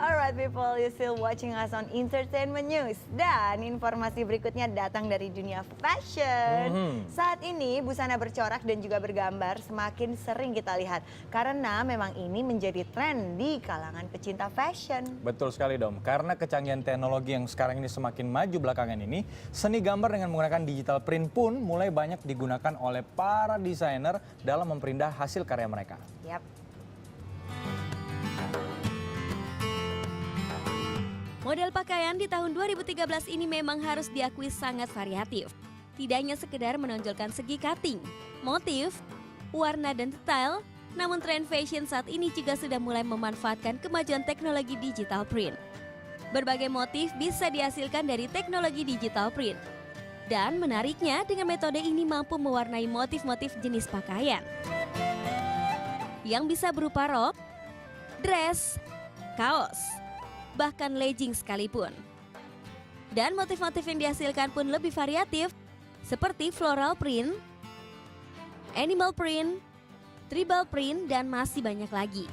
Alright people, you still watching us on Entertainment News. Dan informasi berikutnya datang dari dunia fashion. Saat ini busana bercorak dan juga bergambar semakin sering kita lihat. Karena memang ini menjadi tren di kalangan pecinta fashion. Betul sekali Dom, karena kecanggihan teknologi yang sekarang ini semakin maju belakangan ini, seni gambar dengan menggunakan digital print pun mulai banyak digunakan oleh para desainer dalam memperindah hasil karya mereka. Yap. Model pakaian di tahun 2013 ini memang harus diakui sangat variatif. Tidak hanya sekedar menonjolkan segi cutting, motif, warna dan detail, namun tren fashion saat ini juga sudah mulai memanfaatkan kemajuan teknologi digital print. Berbagai motif bisa dihasilkan dari teknologi digital print. Dan menariknya dengan metode ini mampu mewarnai motif-motif jenis pakaian. Yang bisa berupa rok, dress, kaos, bahkan legging sekalipun. Dan motif-motif yang dihasilkan pun lebih variatif, seperti floral print, animal print, tribal print, dan masih banyak lagi.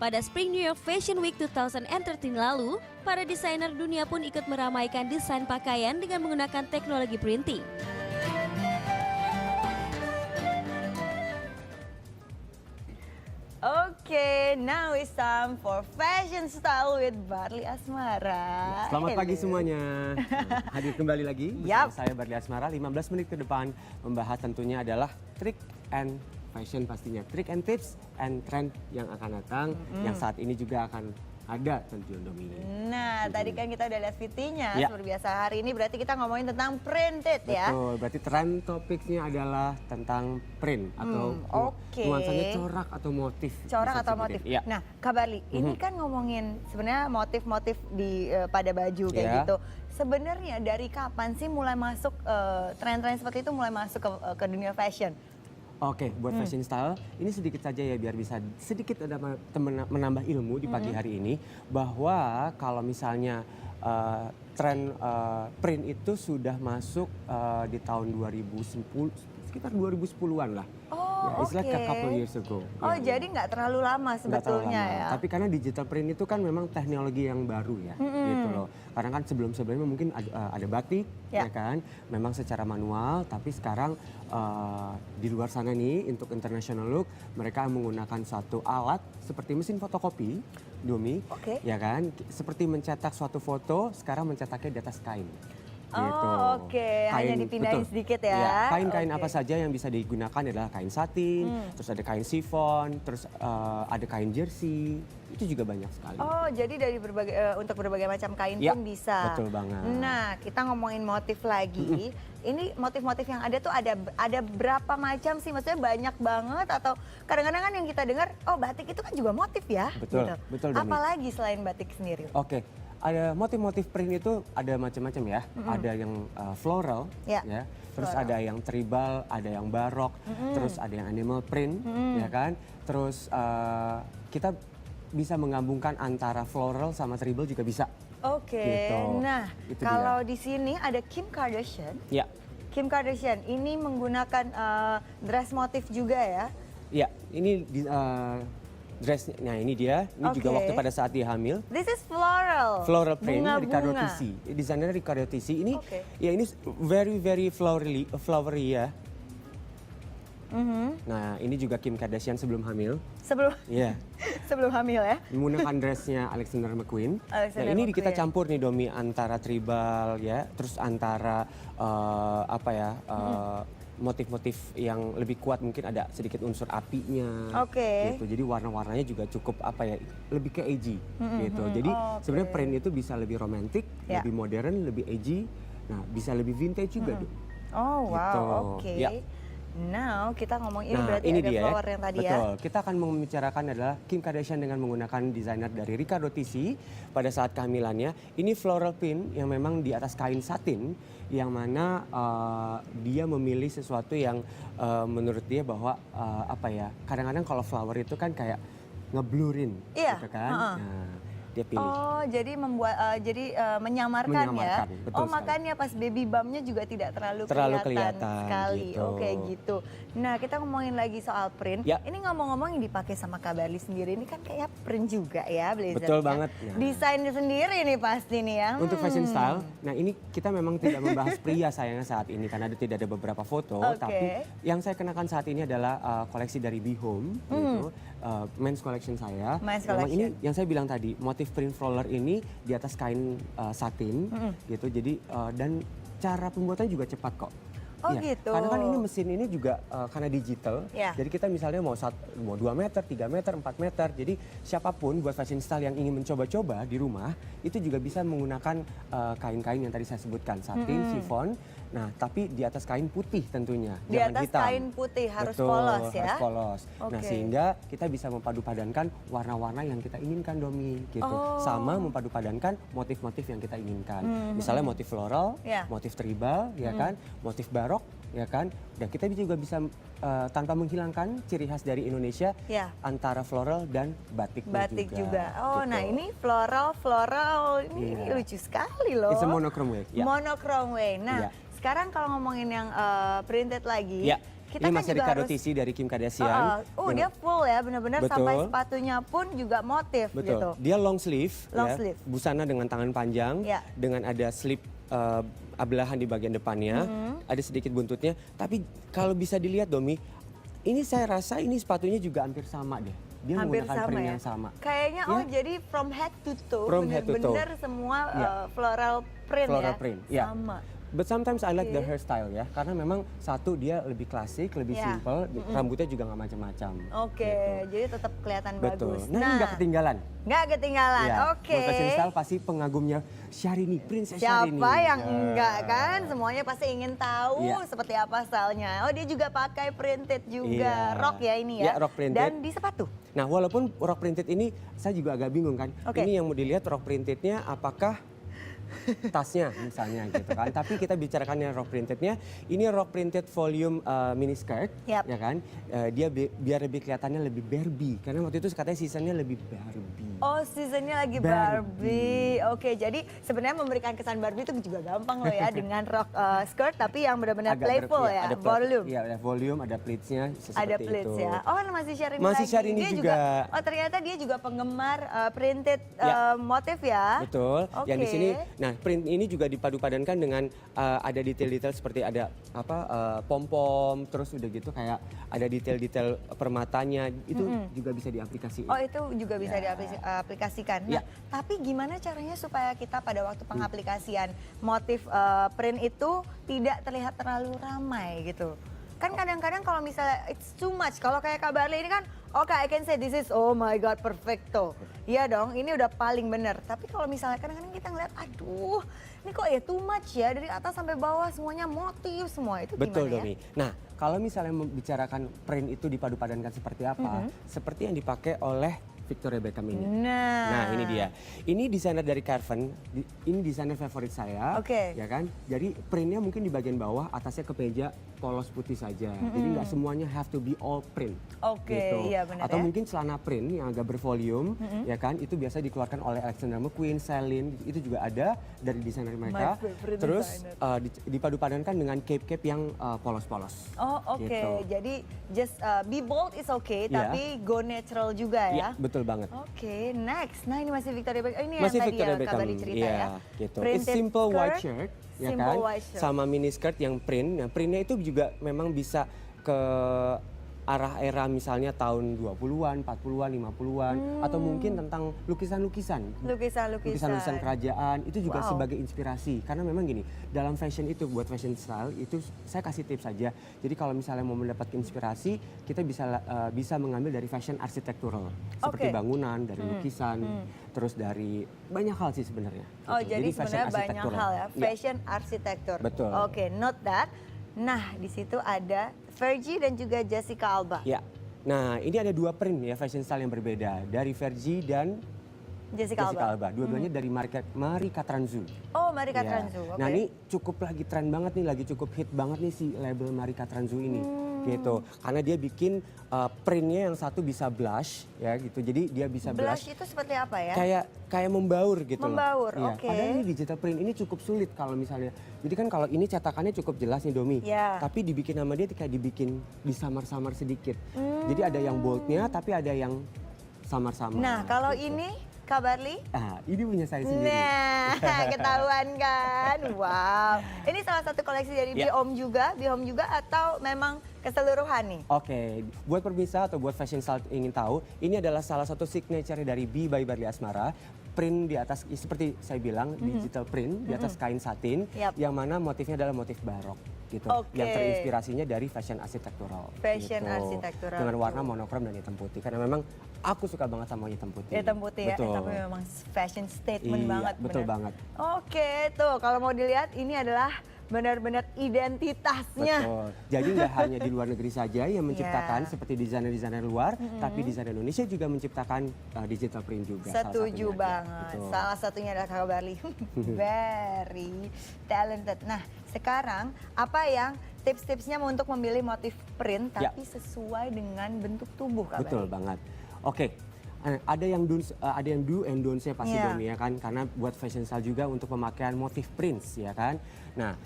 Pada Spring New York Fashion Week 2013 lalu, para desainer dunia pun ikut meramaikan desain pakaian dengan menggunakan teknologi printing. Oke, now it's time for Fashion Style with Barli Asmara. Selamat pagi semuanya. Hadir kembali lagi bersama saya Barli Asmara. 15 menit ke depan membahas tentunya adalah trick and fashion pastinya. Trick and tips and trend yang akan datang. Yang saat ini juga akan ada tentunya Domi. Nah, tadi kan kita udah lihat VT-nya seperti biasa. Hari ini berarti kita ngomongin tentang printed ya. Betul, berarti trend topiknya adalah tentang print atau nuansanya corak atau motif. Corak atau motif. Ya. Nah, Kak Barli, ini kan ngomongin sebenarnya motif-motif di pada baju kayak gitu. Sebenarnya dari kapan sih mulai masuk tren-tren seperti itu mulai masuk ke dunia fashion? Oke, buat fashion style ini sedikit saja ya biar bisa sedikit ada menambah ilmu di pagi hari ini bahwa kalau misalnya tren print itu sudah masuk di tahun 2010 sekitar 2010-an lah. Oh, It's like a couple years ago. Oh, jadi nggak terlalu lama sebetulnya ya. Tapi karena digital print itu kan memang teknologi yang baru ya, gitu loh. Karena kan sebelumnya mungkin ada batik, ya kan, memang secara manual. Tapi sekarang di luar sana nih untuk international look, mereka menggunakan suatu alat seperti mesin fotokopi, Domi, ya kan, seperti mencetak suatu foto, sekarang mencetaknya di atas kain. Gitu. Hanya dipindahin sedikit ya. Kain-kain apa saja yang bisa digunakan adalah kain satin, terus ada kain chiffon, terus ada kain jersey, itu juga banyak sekali. Oh, jadi dari untuk berbagai macam kain pun bisa. Betul banget. Nah, kita ngomongin motif lagi. Ini motif-motif yang ada tuh ada berapa macam sih? Maksudnya banyak banget atau kadang-kadang kan yang kita dengar, oh batik itu kan juga motif ya? Betul, gitu. betul Dami. Apalagi selain batik sendiri? Oke. Ada motif-motif print itu ada macam-macam ya. Ada yang floral, ya. Terus ada yang tribal, ada yang barok, terus ada yang animal print, ya kan. Terus kita bisa menggabungkan antara floral sama tribal juga bisa. Gitu. Nah kalau di sini ada Kim Kardashian. Ya. Kim Kardashian ini menggunakan dress motif juga ya? Ya, ini dress, nah ini dia, ini juga waktu pada saat dia hamil. This is floral. Floral print, Bunga-bunga. Riccardo Tisci. Desainernya Riccardo Tisci. Ini, ya ini very flowery ya. Nah ini juga Kim Kardashian sebelum hamil. Sebelum hamil ya. Menggunakan dressnya Alexander McQueen. Nah ini kita campur nih Domi antara tribal ya, terus antara motif-motif yang lebih kuat mungkin ada sedikit unsur apinya, gitu. Jadi warna-warnanya juga cukup lebih ke edgy, gitu. Jadi sebenarnya print itu bisa lebih romantis, lebih modern, lebih edgy, nah bisa lebih vintage juga, Oh gitu. wow, Now kita ngomong ini berarti ini ada dia flower yang tadi betul. Kita akan membicarakan adalah Kim Kardashian dengan menggunakan desainer dari Riccardo Tisci pada saat kehamilannya. Ini floral print yang memang di atas kain satin yang mana dia memilih sesuatu yang menurut dia bahwa kadang-kadang kalau flower itu kan kayak ngeblurin gitu kan. Nah, dia pilih. Oh, jadi menyamarkan ya. Menyamarkan, betul Oh, sekali. makanya pas baby bumpnya juga tidak terlalu kelihatan sekali. gitu. Oke, gitu. Nah, kita ngomongin lagi soal print. Ya. Ini ngomong-ngomong yang dipakai sama Kabarli sendiri ini kan kayak print juga ya blazernya. Betul banget. Nah. Desainnya sendiri nih pasti nih ya. Untuk fashion style, nah ini kita memang tidak membahas pria sayangnya saat ini karena tidak ada beberapa foto. Oke. Tapi yang saya kenakan saat ini adalah koleksi dari Be Home, gitu, men's collection saya. Men's Memang ini collection. yang saya bilang tadi, motif print roller ini di atas kain satin, gitu. Jadi dan cara pembuatannya juga cepat kok. Oh, Iya, gitu. karena kan ini mesin ini juga karena digital, Ya. jadi kita misalnya mau 2 meter, 3 meter, 4 meter, jadi siapapun buat fashion style yang ingin mencoba-coba di rumah, itu juga bisa menggunakan kain-kain yang tadi saya sebutkan, satin, chiffon, nah tapi di atas kain putih tentunya, Di jangan atas hitam. kain putih, harus Betul, polos ya? harus polos. Nah Oke. sehingga kita bisa mempadu-padankan warna-warna yang kita inginkan Domi, gitu. Oh. Sama mempadu-padankan motif-motif yang kita inginkan. Misalnya motif floral, Ya. motif tribal, ya kan, motif barok, ya kan. Dan kita juga bisa tanpa menghilangkan ciri khas dari Indonesia Ya. antara floral dan batik Batik juga. Oh, gitu. nah ini floral ini Iya. lucu sekali loh. It's a monochrome way. Ya. Monochrome way. Nah, Iya. sekarang kalau ngomongin yang printed lagi, Ya. kita Ini kan masih juga Ricardo harus TC dari Kim Kardashian. dia full ya, benar-benar Betul. sampai sepatunya pun juga motif Betul. gitu. Dia long sleeve, Long ya, sleeve. busana dengan tangan panjang, Ya. dengan ada slip belahan di bagian depannya, ada sedikit buntutnya. Tapi kalau bisa dilihat Domi, ini saya rasa ini sepatunya juga hampir sama deh. Dia Hampir menggunakan sama print ya. yang sama. Kayaknya Ya. jadi from head to toe, From head to toe. bener-bener semua Ya. floral print Floral ya. print, ya. Sama. But sometimes I like the Oke. hairstyle ya, karena memang satu dia lebih klasik, lebih Ya. simple, rambutnya juga nggak macam-macam. Oke, Gitu. jadi tetap kelihatan Betul. bagus. Nah, ini nggak ketinggalan. Nggak ketinggalan. Ya, Oke. buat fashion style pasti pengagumnya Syahrini, Princess Syahrini. Siapa yang Ya. enggak kan? Semuanya pasti ingin tahu Iya. seperti apa stylenya. Oh, dia juga pakai printed juga. Iya. Rok ya ini ya? Iya, rok printed. Dan di sepatu. Nah, walaupun rok printed ini saya juga agak bingung kan. Oke. Ini yang mau dilihat rok printednya apakah tasnya misalnya gitu kan. Tapi kita bicarakan yang rok printednya. Ini rok printed volume mini skirt, Yap. ya kan. Dia biar lebih kelihatannya lebih Barbie. Karena waktu itu katanya seasonnya lebih Barbie. Oh, seasonnya lagi Barbie. Oke, jadi sebenarnya memberikan kesan Barbie itu juga gampang loh ya dengan rok skirt tapi yang benar-benar playful ya, ada volume. Iya, ada volume, ada pleatsnya seperti Ada pleats itu. ya. Oh, masih Syahrini Masih lagi. Syahrini Dia juga. Oh, ternyata dia juga penggemar printed Ya. motif ya. Betul. Yang di Oke. sini, nah print ini juga dipadu-padankan dengan ada detail-detail seperti ada pom-pom, terus udah gitu kayak ada detail-detail permatanya itu juga bisa diaplikasikan. Oh, itu juga bisa Ya. diaplikasikan. Nah, Ya. tapi gimana caranya supaya kita pada waktu pengaplikasian motif print itu tidak terlihat terlalu ramai gitu? Kan kadang-kadang kalau misalnya it's too much, kalau kayak Kabarli ini kan, oke, I can say this is oh my god perfecto. Iya dong, ini udah paling bener. Tapi kalau misalnya kadang-kadang kita ngeliat, aduh, ini kok ya too much ya dari atas sampai bawah semuanya motif semua itu Betul, gimana Domi. ya? Nah, kalau misalnya membicarakan print itu dipadu-padankan seperti apa, seperti yang dipakai oleh Victoria Beckham ini. Nah, ini dia. Ini desainer dari Carven. Ini desainer favorit saya. Oke. Ya kan? Jadi printnya mungkin di bagian bawah, atasnya kemeja polos putih saja. Jadi nggak semuanya have to be all print. Oke, gitu. iya benar Atau ya. mungkin celana print yang agak bervolume, ya kan? Itu biasa dikeluarkan oleh Alexander McQueen, Celine. Itu juga ada dari desainer mereka. favorite Terus designer. dipadu-padankan dengan cape-cape yang polos-polos. Oh, oke. Gitu. Jadi just be bold is okay, Iya. tapi go natural juga ya. Iya, betul banget. Oke, next. Nah, ini masih Victoria Beckham. Ini Masih yang tadi Victoria ya Beckham, Kabarli cerita iya, ya. gitu. It's Printed simple white skirt, shirt, ya simple kan, white shirt. sama mini skirt yang print. Nah, printnya itu juga memang bisa ke arah era misalnya tahun 20-an, 40-an, 50-an, atau mungkin tentang lukisan-lukisan. Lukisan-lukisan kerajaan itu juga Wow. sebagai inspirasi karena memang gini dalam fashion itu buat fashion style itu saya kasih tips saja jadi kalau misalnya mau mendapatkan inspirasi kita bisa mengambil dari fashion arsitektural seperti Oke. bangunan dari lukisan terus dari banyak hal sih sebenarnya. Oh, gitu. jadi fashion sebenarnya banyak arsitektural. hal ya. Ya. Fashion arsitektur. Betul. Oke, note that. Nah, di situ ada Virgie dan juga Jessica Alba. Ya. Nah, ini ada dua print ya fashion style yang berbeda dari Virgie dan Jessica Alba. Dua-duanya dari Marie Katranzu. Oh, Marie Ya. Katranzu. Oke. Nah, ini cukup lagi tren banget nih, lagi cukup hit banget nih si label Marie Katranzu ini. gitu. Karena dia bikin printnya yang satu bisa blush ya gitu. Jadi dia bisa Blush blush itu seperti apa ya? kayak membaur gitu Membaur, loh. Iya. oke. Padahal ini digital print ini cukup sulit kalau misalnya. Jadi kan kalau ini cetakannya cukup jelas nih Domi. Iya. Tapi dibikin sama dia kayak dibikin disamar-samar sedikit. Jadi ada yang boldnya tapi ada yang samar-samar. Nah, kalau gitu. ini Kak Barli? Ah, ini punya saya sendiri. Nah, ketahuan kan? Wow. Ini salah satu koleksi dari Ya. Bihome juga atau memang keseluruhan nih? Oke, buat pemirsa atau buat fashion style ingin tahu, ini adalah salah satu signature dari Be by Barli Asmara. Print di atas, seperti saya bilang, digital print di atas kain satin, Yap. yang mana motifnya adalah motif barok gitu. Oke. Yang terinspirasinya dari fashion arsitektural. Fashion gitu. arsitektural. Dengan warna monokrom dan hitam putih. Karena memang aku suka banget sama hitam putih. Hitam putih ya, Betul. tapi memang fashion statement Iya, banget. betul bener. banget. Oke, tuh kalau mau dilihat ini adalah benar-benar identitasnya. Betul. Jadi nggak hanya di luar negeri saja yang menciptakan Ya. seperti desainer-desainer luar, tapi desainer Indonesia juga menciptakan digital print juga. salah Setuju satunya. banget. Betul. Salah satunya adalah Kakak Barli. Very talented. Nah, sekarang apa yang tips-tipsnya untuk memilih motif print Ya. tapi sesuai dengan bentuk tubuh Kak Betul Barli? banget. Oke. Ada yang do and don'ts ya pasti Iya. Domi ya kan, karena buat fashion style juga untuk pemakaian motif prints ya kan. Nah,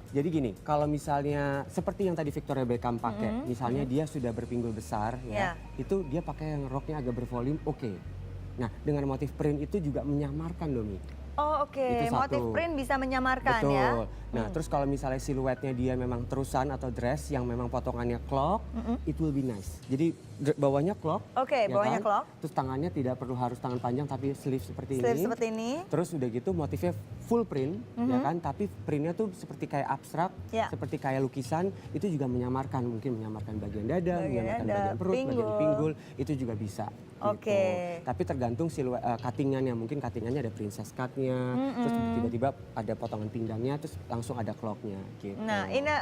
jadi gini, kalau misalnya seperti yang tadi Victoria Beckham pakai, misalnya dia sudah berpinggul besar ya, itu dia pakai yang roknya agak bervolume, oke. Nah, dengan motif print itu juga menyamarkan Domi. Oh oke, Itu satu. motif print bisa menyamarkan Betul. ya. Nah, terus kalau misalnya siluetnya dia memang terusan atau dress yang memang potongannya clock, it will be nice. Jadi bawahnya clock. Oke, bawahnya clock. Terus tangannya tidak perlu harus tangan panjang tapi sleeve seperti Sleeve ini. seperti ini. Terus udah gitu motifnya full print, ya kan? Tapi printnya tuh seperti kayak abstrak, Ya. seperti kayak lukisan. Itu juga menyamarkan, mungkin menyamarkan bagian dada, Bagian menyamarkan dada, bagian perut, bagian pinggul. pinggul. Itu juga bisa. Oke. Gitu. Tapi tergantung siluet cuttingannya. Mungkin cuttingannya ada princess cut-nya, terus tiba-tiba ada potongan pinggangnya, terus langsung ada clock-nya. Gitu. Nah, in a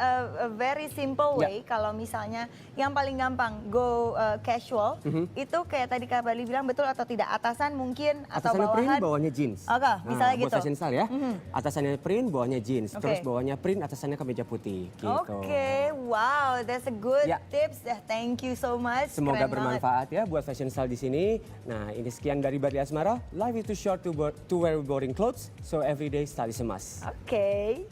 very simple Ya. way, kalau misalnya yang paling gampang go casual, itu kayak tadi Kak Barli bilang betul atau tidak? Atasan mungkin atau Atasannya print, bawahan? bawahnya jeans. Oke, misalnya buat gitu. fashion style ya. Atasannya print, bawahnya jeans. Oke. Terus bawahnya print, atasannya kemeja putih. Gitu. Oke, wow, that's a good Ya. tips. Thank you so much. Semoga Keren banget. bermanfaat ya buat fashion style di sini. Nah, ini sekian dari Barli Asmara. Life is too short to wear boring clothes, so everyday style is a must. Oke.